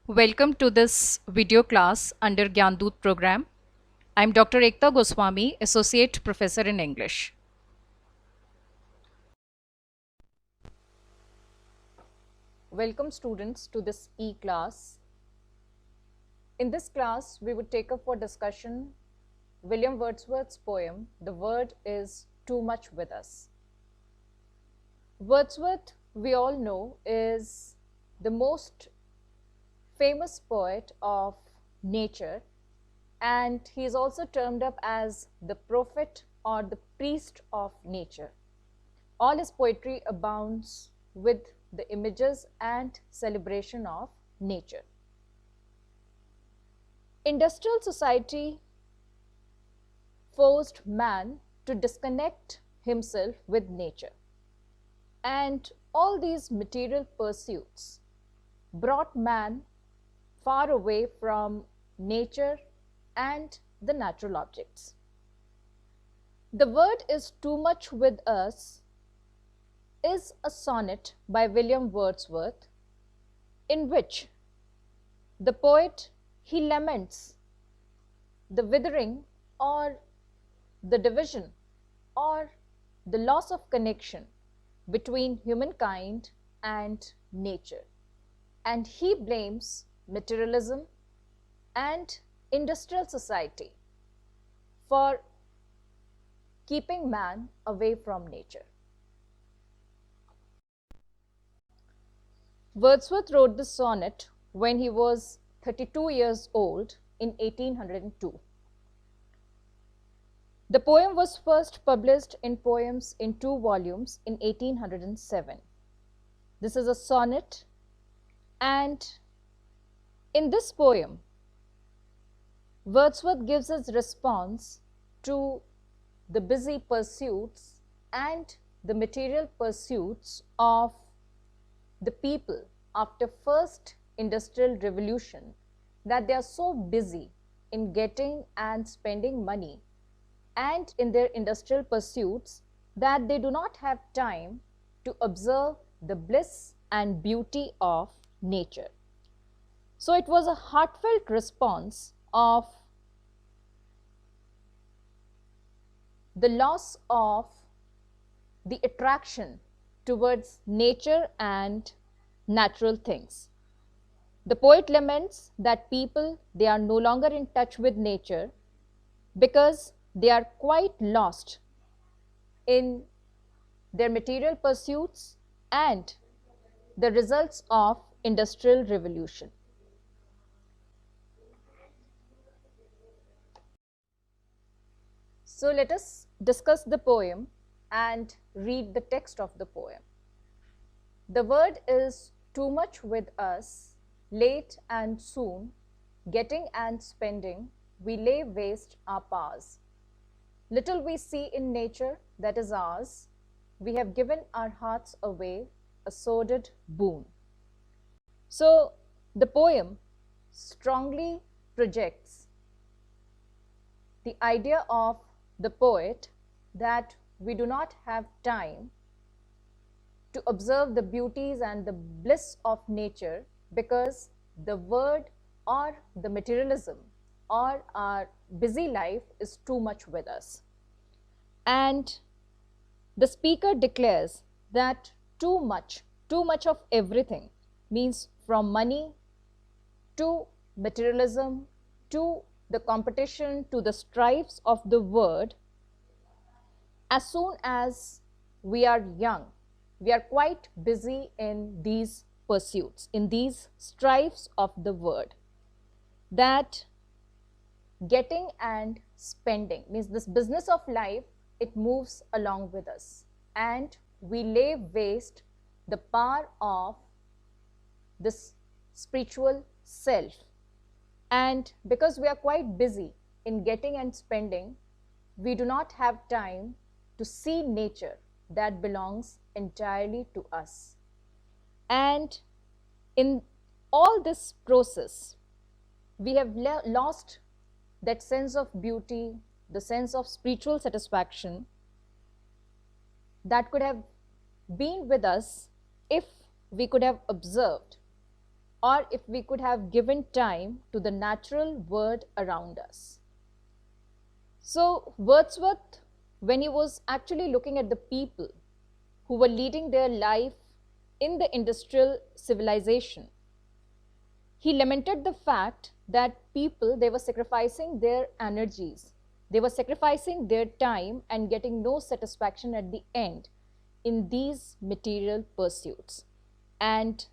Welcome to this video class under Gyandoot program. I'm Dr. Ekta Goswami, Associate Professor in English. Welcome students to this e-class. In this class, we would take up for discussion William Wordsworth's poem, The Word is Too Much With Us. Wordsworth, we all know, is the most famous poet of nature, and he is also termed up as the prophet or the priest of nature. All his poetry abounds with the images and celebration of nature. Industrial society forced man to disconnect himself with nature, and all these material pursuits brought man far away from nature and the natural objects. The Word is Too Much With Us is a sonnet by William Wordsworth, in which the poet, he laments the withering or the division or the loss of connection between humankind and nature, and he blames materialism and industrial society for keeping man away from nature. Wordsworth wrote this sonnet when he was 32 years old in 1802. The poem was first published in Poems in 2 volumes in 1807. This is a sonnet, and in this poem, Wordsworth gives his response to the busy pursuits and the material pursuits of the people after first industrial revolution, that they are so busy in getting and spending money and in their industrial pursuits that they do not have time to observe the bliss and beauty of nature. So it was a heartfelt response of the loss of the attraction towards nature and natural things. The poet laments that people, they are no longer in touch with nature because they are quite lost in their material pursuits and the results of industrial revolution. So let us discuss the poem and read the text of the poem. The word is too much with us, late and soon, getting and spending, we lay waste our powers. Little we see in nature that is ours, we have given our hearts away, a sordid boon. So the poem strongly projects the idea of the poet that we do not have time to observe the beauties and the bliss of nature because the word or the materialism or our busy life is too much with us. And the speaker declares that too much of everything means from money to materialism to the competition to the strifes of the word. As soon as we are young, we are quite busy in these pursuits, in these strifes of the word. That getting and spending means this business of life, it moves along with us, and we lay waste the power of this spiritual self. And because we are quite busy in getting and spending, we do not have time to see nature that belongs entirely to us. And in all this process, we have lost that sense of beauty, the sense of spiritual satisfaction that could have been with us if we could have observed or if we could have given time to the natural world around us. So Wordsworth, when he was actually looking at the people who were leading their life in the industrial civilization, he lamented the fact that people, they were sacrificing their energies, they were sacrificing their time and getting no satisfaction at the end in these material pursuits. And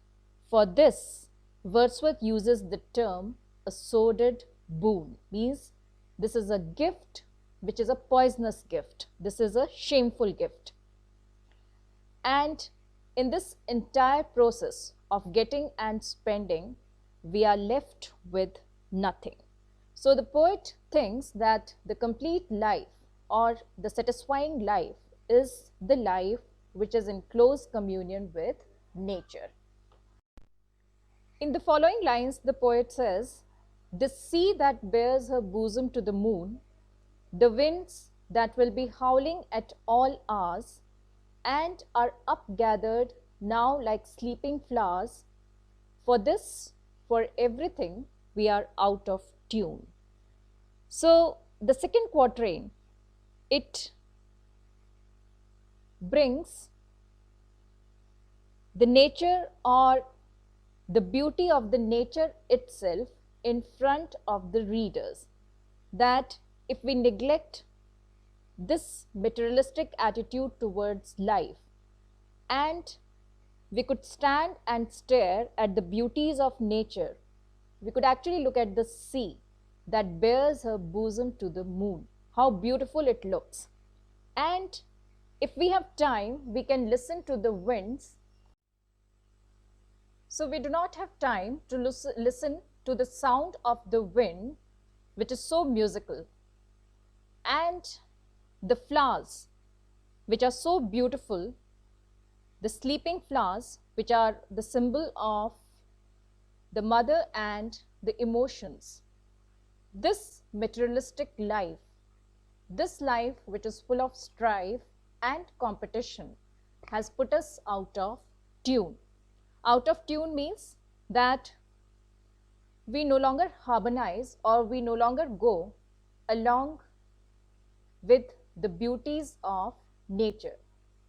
for this, Wordsworth uses the term a sordid boon, means this is a gift which is a poisonous gift. This is a shameful gift. And in this entire process of getting and spending, we are left with nothing. So the poet thinks that the complete life or the satisfying life is the life which is in close communion with nature. In the following lines, the poet says, "The sea that bears her bosom to the moon, the winds that will be howling at all hours, and are upgathered now like sleeping flowers, for this, for everything, we are out of tune." So the second quatrain, it brings the nature or the beauty of the nature itself in front of the readers, that if we neglect this materialistic attitude towards life and we could stand and stare at the beauties of nature, we could actually look at the sea that bears her bosom to the moon, how beautiful it looks. And if we have time, we can listen to the winds. So we do not have time to listen to the sound of the wind, which is so musical, and the flowers, which are so beautiful, the sleeping flowers, which are the symbol of the mother and the emotions. This materialistic life, this life which is full of strife and competition, has put us out of tune. Out of tune means that we no longer harmonize or we no longer go along with the beauties of nature,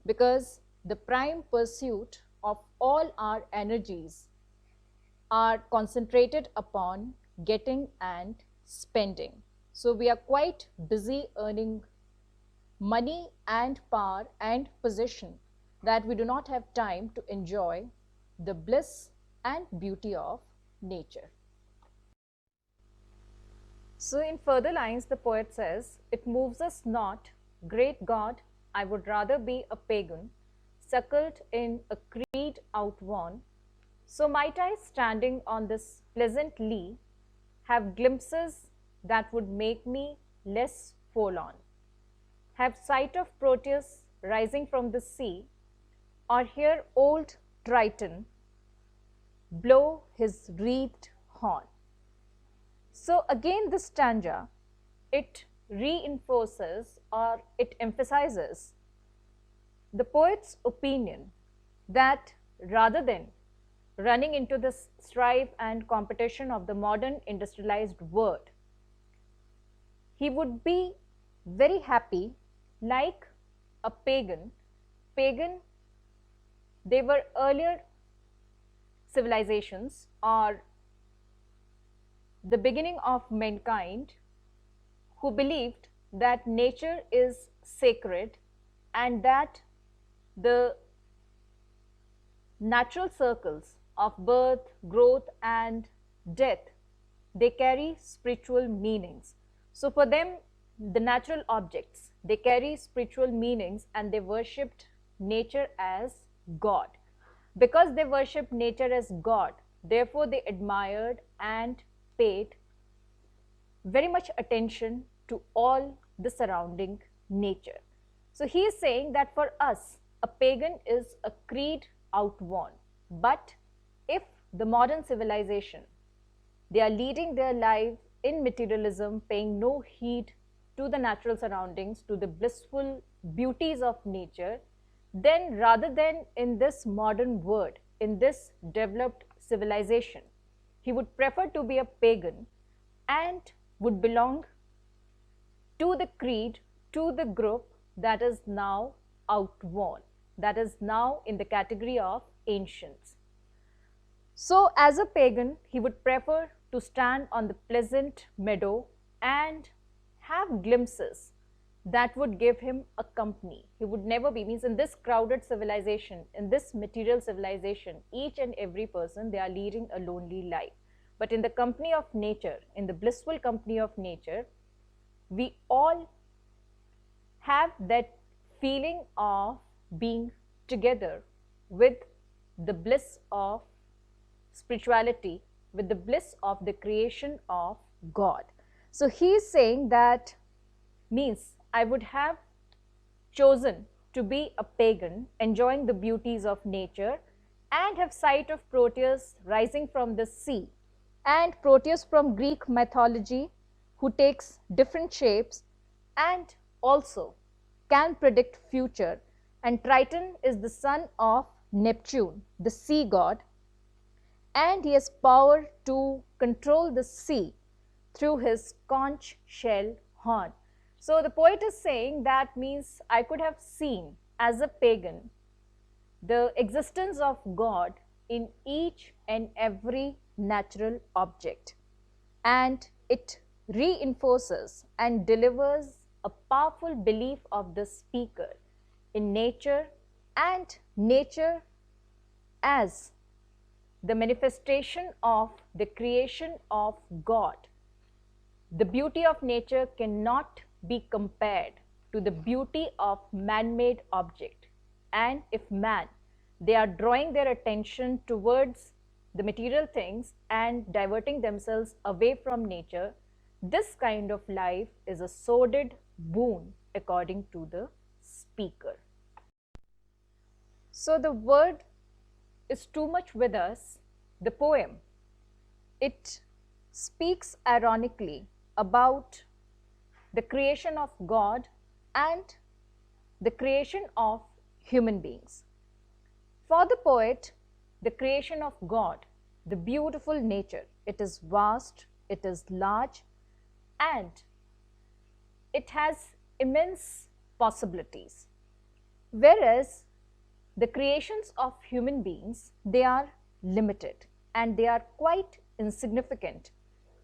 because the prime pursuit of all our energies are concentrated upon getting and spending. So we are quite busy earning money and power and position, that we do not have time to enjoy the bliss and beauty of nature. So in further lines, the poet says, "It moves us not, great God, I would rather be a pagan, suckled in a creed outworn. So might I, standing on this pleasant lea, have glimpses that would make me less forlorn, have sight of Proteus rising from the sea, or hear old Triton blow his wreathed horn." So again, this stanza, it reinforces or it emphasizes the poet's opinion that rather than running into this strife and competition of the modern industrialized world, he would be very happy like a pagan. Pagan, they were earlier civilizations or the beginning of mankind who believed that nature is sacred and that the natural circles of birth, growth and death, they carry spiritual meanings. So for them, the natural objects, they carry spiritual meanings, and they worshipped nature as God. Because they worshipped nature as God, therefore they admired and paid very much attention to all the surrounding nature. So he is saying that for us, a pagan is a creed outworn. But if the modern civilization, they are leading their life in materialism, paying no heed to the natural surroundings, to the blissful beauties of nature, then rather than in this modern world, in this developed civilization. He would prefer to be a pagan and would belong to the creed, to the group that is now outworn, that is now in the category of ancients. So as a pagan, he would prefer to stand on the pleasant meadow and have glimpses that would give him a company. He would never be, means in this crowded civilization, in this material civilization, each and every person, they are leading a lonely life. But in the company of nature, in the blissful company of nature, we all have that feeling of being together with the bliss of spirituality, with the bliss of the creation of God. So he is saying that means I would have chosen to be a pagan, enjoying the beauties of nature, and have sight of Proteus rising from the sea. And Proteus from Greek mythology, who takes different shapes and also can predict future. And Triton is the son of Neptune, the sea god, and he has power to control the sea through his conch shell horn. So the poet is saying that means I could have seen as a pagan the existence of God in each and every natural object, and it reinforces and delivers a powerful belief of the speaker in nature, and nature as the manifestation of the creation of God. The beauty of nature cannot be compared to the beauty of man-made object. And if man, they are drawing their attention towards the material things and diverting themselves away from nature, this kind of life is a sordid boon according to the speaker. So the word is too much with us. The poem, it speaks ironically about the creation of God and the creation of human beings. For the poet, the creation of God, the beautiful nature, it is vast, it is large, and it has immense possibilities. Whereas the creations of human beings, they are limited and they are quite insignificant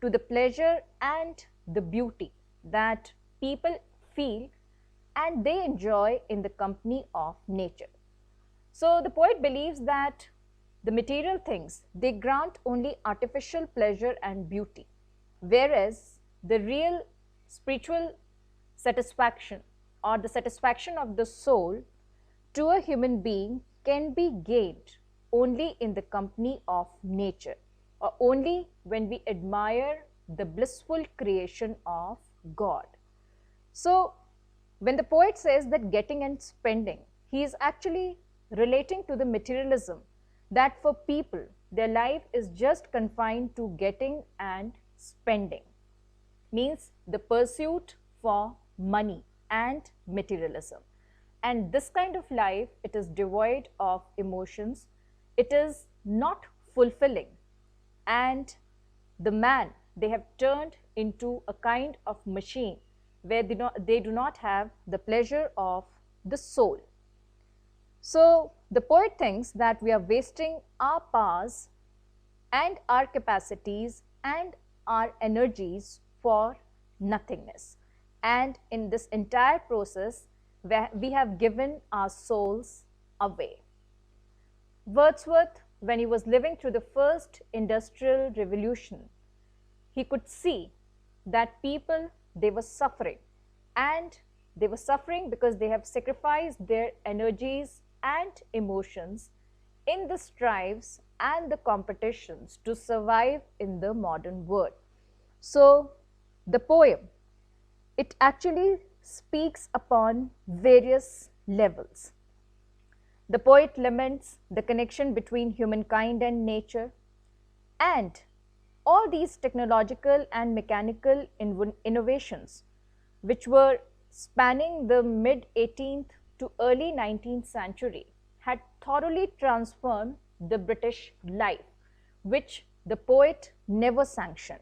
to the pleasure and the beauty that people feel and they enjoy in the company of nature. So the poet believes that the material things, they grant only artificial pleasure and beauty, whereas the real spiritual satisfaction or the satisfaction of the soul to a human being can be gained only in the company of nature, or only when we admire the blissful creation of God. So when the poet says that getting and spending, he is actually relating to the materialism that for people, their life is just confined to getting and spending, means the pursuit for money and materialism. And this kind of life, it is devoid of emotions, it is not fulfilling, and the man, they have turned into a kind of machine where they do not have the pleasure of the soul. So the poet thinks that we are wasting our powers and our capacities and our energies for nothingness. And in this entire process, we have given our souls away. Wordsworth, when he was living through the first industrial revolution, he could see that people, they were suffering, and they were suffering because they have sacrificed their energies and emotions in the strives and the competitions to survive in the modern world. So the poem, it actually speaks upon various levels. The poet laments the connection between humankind and nature, and all these technological and mechanical innovations which were spanning the mid-18th to early 19th century had thoroughly transformed the British life, which the poet never sanctioned.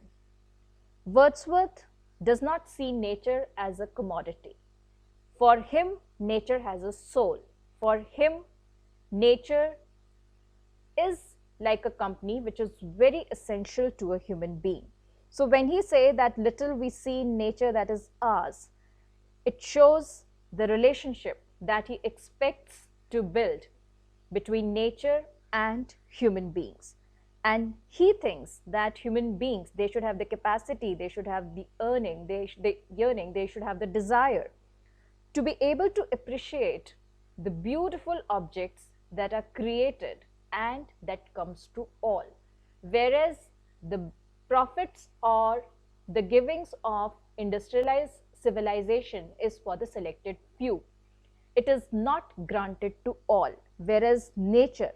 Wordsworth does not see nature as a commodity. For him, nature has a soul. For him, nature is like a company which is very essential to a human being. So when he says that little we see in nature that is ours, it shows the relationship that he expects to build between nature and human beings. And he thinks that human beings, they should have the capacity, they should have the yearning, they should have the desire to be able to appreciate the beautiful objects that are created and that comes to all. Whereas the profits or the givings of industrialized civilization is for the selected few. It is not granted to all. Whereas nature,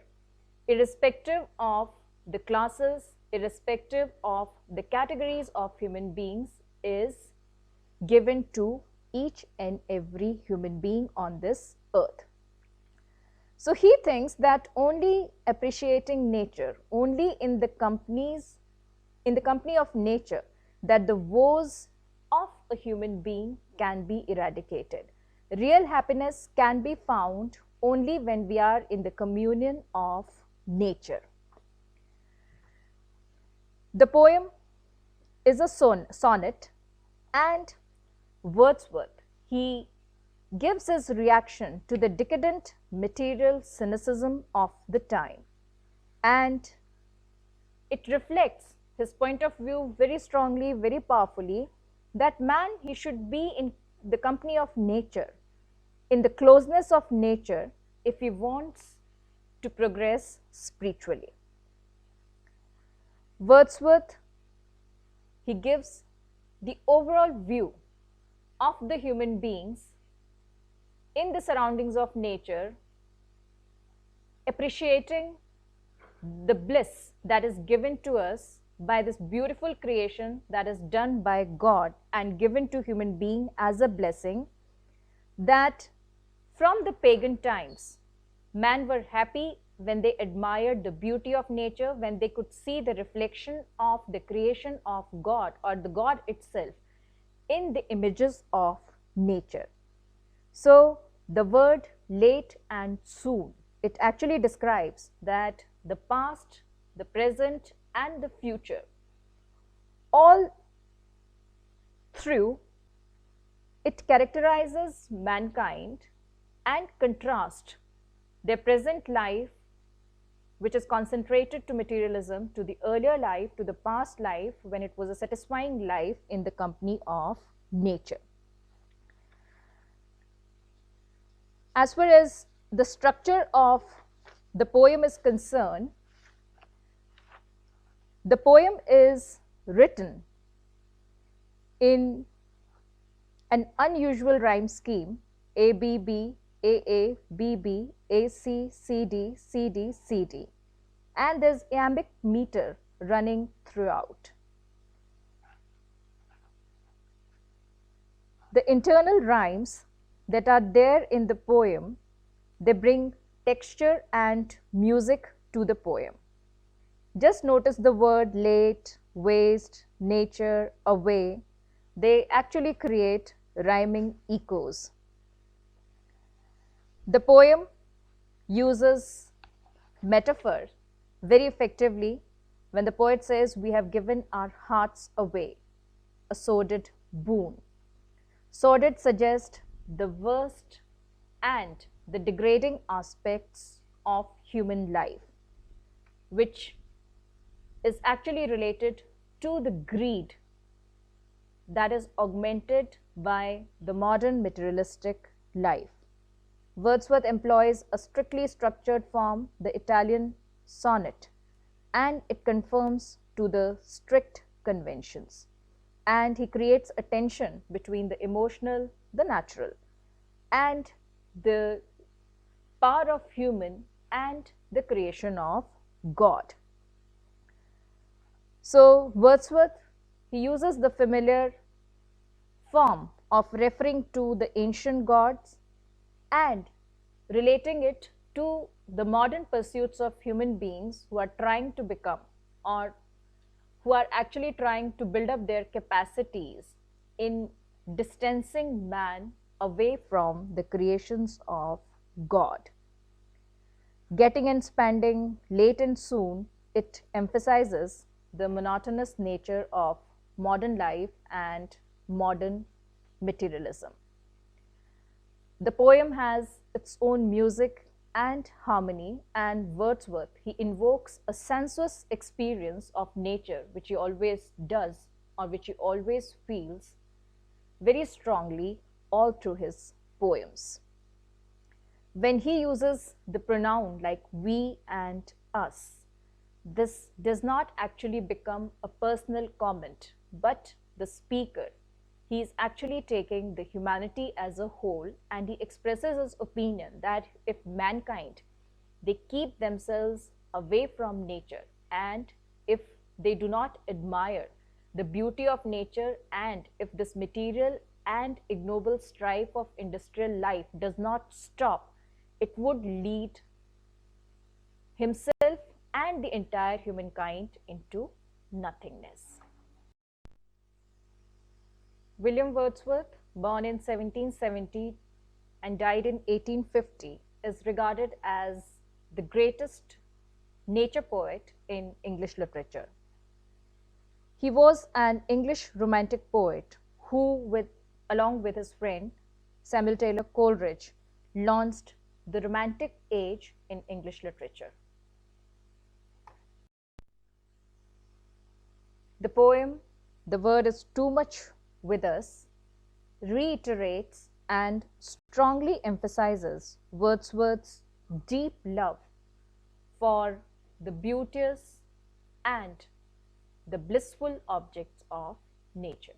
irrespective of the classes, irrespective of the categories of human beings, is given to each and every human being on this earth. So he thinks that only appreciating nature, only in the company of nature, that the woes of a human being can be eradicated. Real happiness can be found only when we are in the communion of nature. The poem is a sonnet, and Wordsworth, he gives his reaction to the decadent material cynicism of the time, and it reflects his point of view very strongly, very powerfully, that man, he should be in the company of nature, in the closeness of nature, if he wants to progress spiritually. Wordsworth, he gives the overall view of the human beings in the surroundings of nature, appreciating the bliss that is given to us by this beautiful creation that is done by God and given to human being as a blessing, that from the pagan times, men were happy when they admired the beauty of nature, when they could see the reflection of the creation of God or the God itself in the images of nature. So the word late and soon, it actually describes that the past, the present and the future, all through it characterizes mankind and contrasts their present life, which is concentrated to materialism, to the earlier life, to the past life when it was a satisfying life in the company of nature. As far as the structure of the poem is concerned, the poem is written in an unusual rhyme scheme: A, B, B, A, B, B, A, C, C, D, C, D, C, D. And there's iambic meter running throughout. The internal rhymes that are there in the poem, they bring texture and music to the poem. Just notice the word late, waste, nature, away. They actually create rhyming echoes. The poem uses metaphor very effectively when the poet says, we have given our hearts away, a sordid boon. Sordid suggests the worst and the degrading aspects of human life, which is actually related to the greed that is augmented by the modern materialistic life. Wordsworth employs a strictly structured form, the Italian sonnet, and it conforms to the strict conventions. And he creates a tension between the emotional, the natural, and the power of human and the creation of God. So Wordsworth, he uses the familiar form of referring to the ancient gods and relating it to the modern pursuits of human beings who are trying to become or who are actually trying to build up their capacities in distancing man away from the creations of God. Getting and spending late and soon, it emphasizes the monotonous nature of modern life and modern materialism. The poem has its own music and harmony, and Wordsworth, he invokes a sensuous experience of nature, which he always does or which he always feels very strongly all through his poems. When he uses the pronoun like we and us, this does not actually become a personal comment, but the speaker, he is actually taking the humanity as a whole, and he expresses his opinion that if mankind, they keep themselves away from nature, and if they do not admire the beauty of nature, and if this material and ignoble strife of industrial life does not stop, it would lead himself and the entire humankind into nothingness. William Wordsworth, born in 1770 and died in 1850, is regarded as the greatest nature poet in English literature. He was an English romantic poet who, along with his friend Samuel Taylor Coleridge, launched the Romantic Age in English literature. The poem, "The Word is Too Much with Us," reiterates and strongly emphasizes Wordsworth's deep love for the beauteous and the blissful objects of nature.